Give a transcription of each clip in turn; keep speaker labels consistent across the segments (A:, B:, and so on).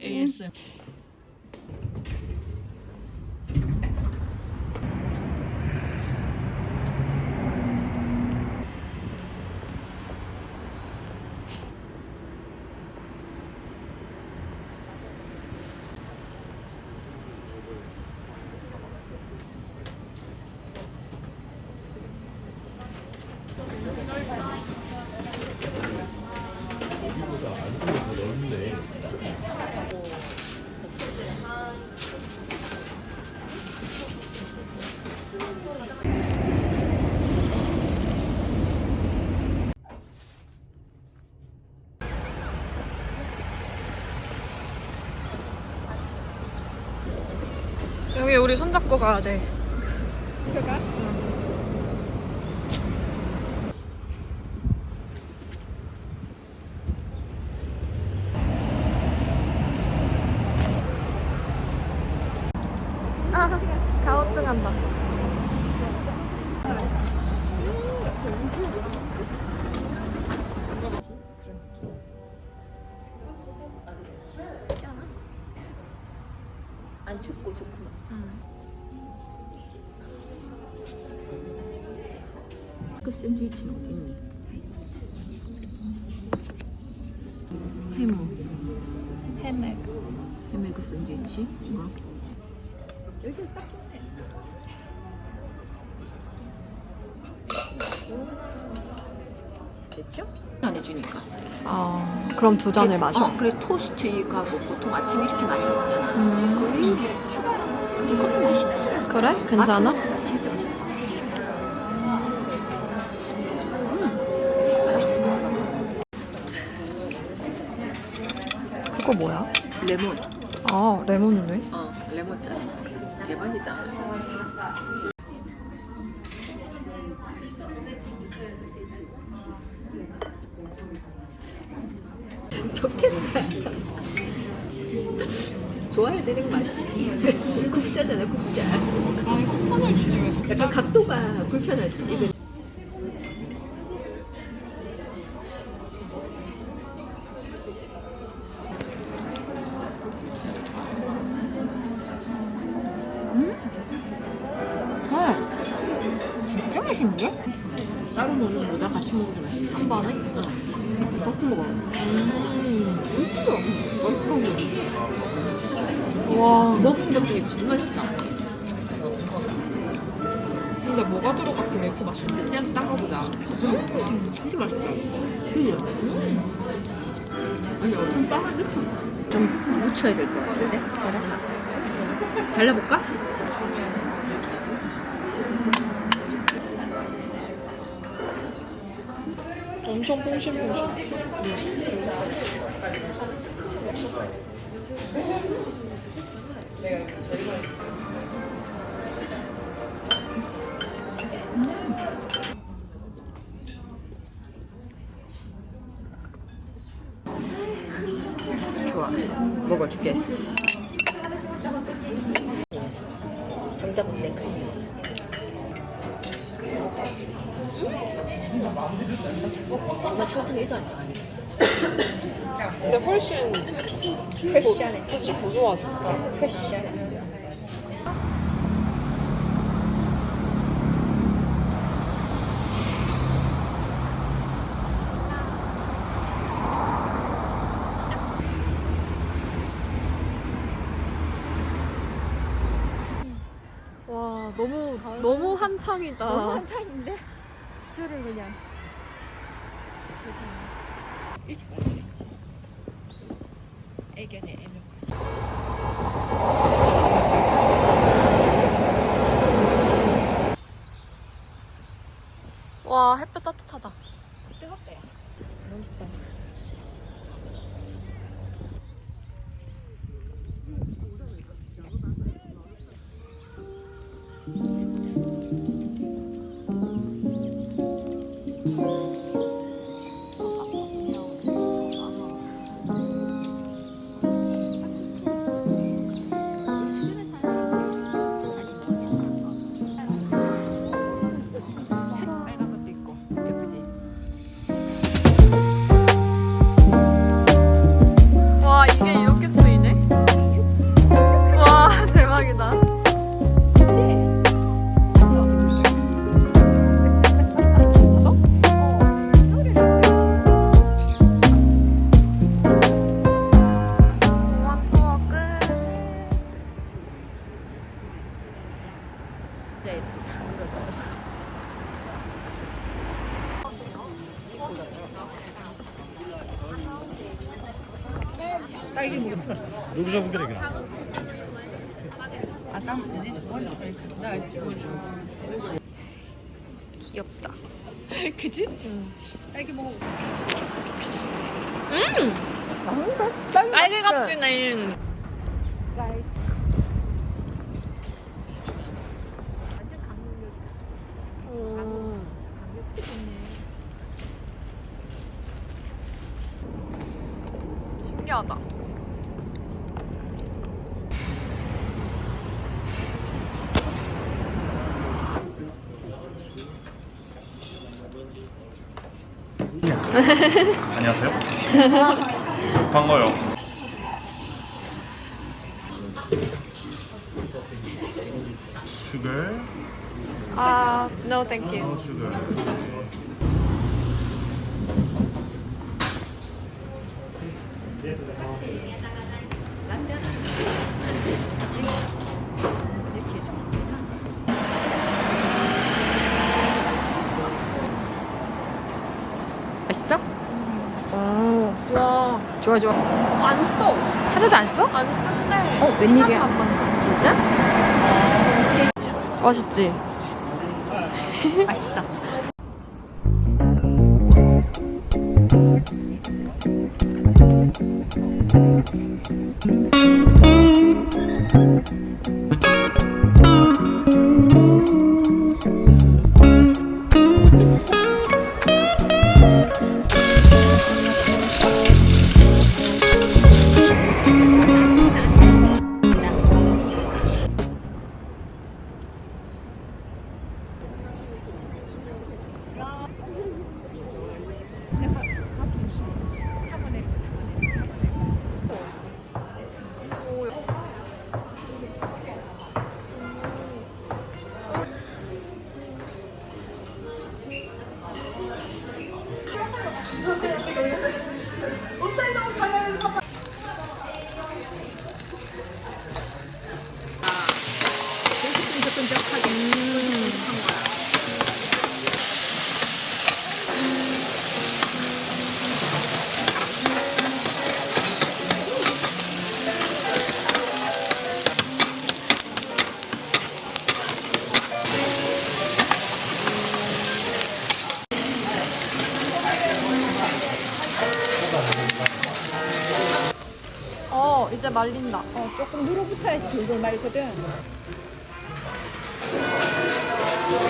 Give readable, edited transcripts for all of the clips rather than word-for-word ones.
A: ASMR.
B: 여기보다 안쪽이 더 넓네.
C: 여기 우리 손잡고 가야 돼.
A: 그가?
C: 아, 가오증한다.
A: 안 춥고 좋구만. 그 샌드위치는 어디 있니? 해모. 해메그 샌드위치? 이거. 여기 딱 좋네. 됐죠? 안 해주니까.
C: 아, 그럼 두 잔을 마셔?
A: 그래 토스트하고 보통 아침 이렇게 많이 먹잖아. 거의 추가. 근데 커피 맛있다.
C: 그래? 괜찮아?
A: 진짜 맛있다. 맛있어.
C: 그거 뭐야?
A: 레몬.
C: 아, 레몬은 왜?
A: 레몬 짜. 대박이다. 좋겠다. 좋아야 되는 거 맞지? 국자잖아, 국자.
C: 아니, 스푼을 주지 왜?
A: 약간 각도가 불편하지. 이거.
C: 진짜 맛있는데?
A: 따로 먹는 거보다 같이 먹어도 맛있어.
C: 한 번에?
A: 같이 먹어. 맛있어.
C: 와,
A: 먹은 것 중에 제일 맛있다.
C: 근데 뭐가 들어갔길래 이렇게 맛있지?
A: 그냥 딴 거보다. 진짜 맛있다. 그죠? 아니, 어떤 빵을 넣고. 좀 묻혀야 될 것 같은데? 자, 잘라볼까?
C: 엄청 퐁신퐁신.
A: 좋아. 먹어주겠어. 정답은 생크림이었어. 정말 설탕 1도 안 들어가네.
C: 근데 훨씬
A: 프레시하네.
C: 그치, 고소하지.
A: 프레시하네.
C: 와, 너무 한창이다.
A: 너무 한창인데? 들을 그냥. 일찍 가야지. 애견의 애명까지.
C: 와, 햇볕 따뜻하다.
A: 뜨겁다 야.
C: 맛있다.
A: 빨간 것도 있고 예쁘지?
C: 와, 이게 이렇게 쓰이네? 와, 대박이다. 진짜? 우와, 투어 끝.
A: 네, 다 그려져요.
B: 여기서 보게 되게.
C: 귀엽다.
A: 그지?
C: 딸기 값이네.
A: 완전 강력이다. 강력 좋네.
C: 신기하다.
B: 안녕하세요. 반가워요. 슈거,
C: 아, no, thank you.
B: 슈거.
A: 이렇게 좀.
C: 맛있어? 오. 와,
A: 좋아 좋아.
C: 안 써.
A: 하나도 안 써?
C: 안 쓴데.
A: 웬일이야?
C: 진한 맛만 나.
A: 진짜?
C: 맛있지?
A: 맛있다.
C: 이제 말린다.
A: 조금 누르붙어야지 돌돌 말거든.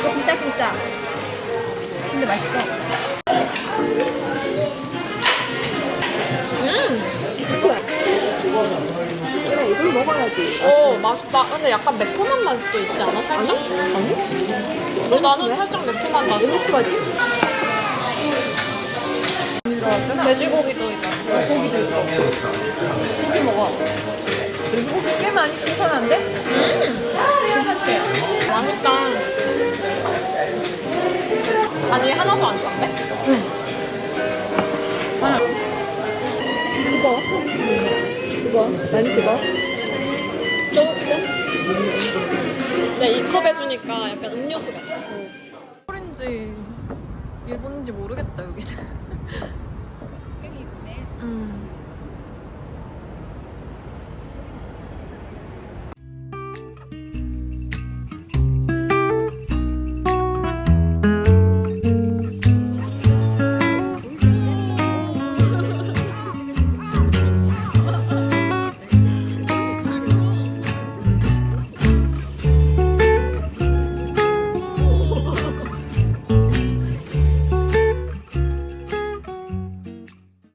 A: 조금 짤. 근데 맛있어. 그래, 이걸 먹어야지.
C: 맛있다. 근데 약간 매콤한 맛도 있지 않아? 살짝? 아니? 나는 살짝 매콤한 맛.
A: 이렇게까지?
C: 돼지고기도 있다.
A: 고기도 있고. 고기 먹어. 돼지고기 꽤 많이 신선한데? 괜찮대.
C: 맛있다. 아니, 하나도 안 싼데?
A: 뜨거. 많이 뜨거.
C: 조금? 근데 이 컵에 주니까 약간 음료수 같아. 일본인지 일본인지 모르겠다, 여기는.
A: 되게 이쁘네.
C: 음.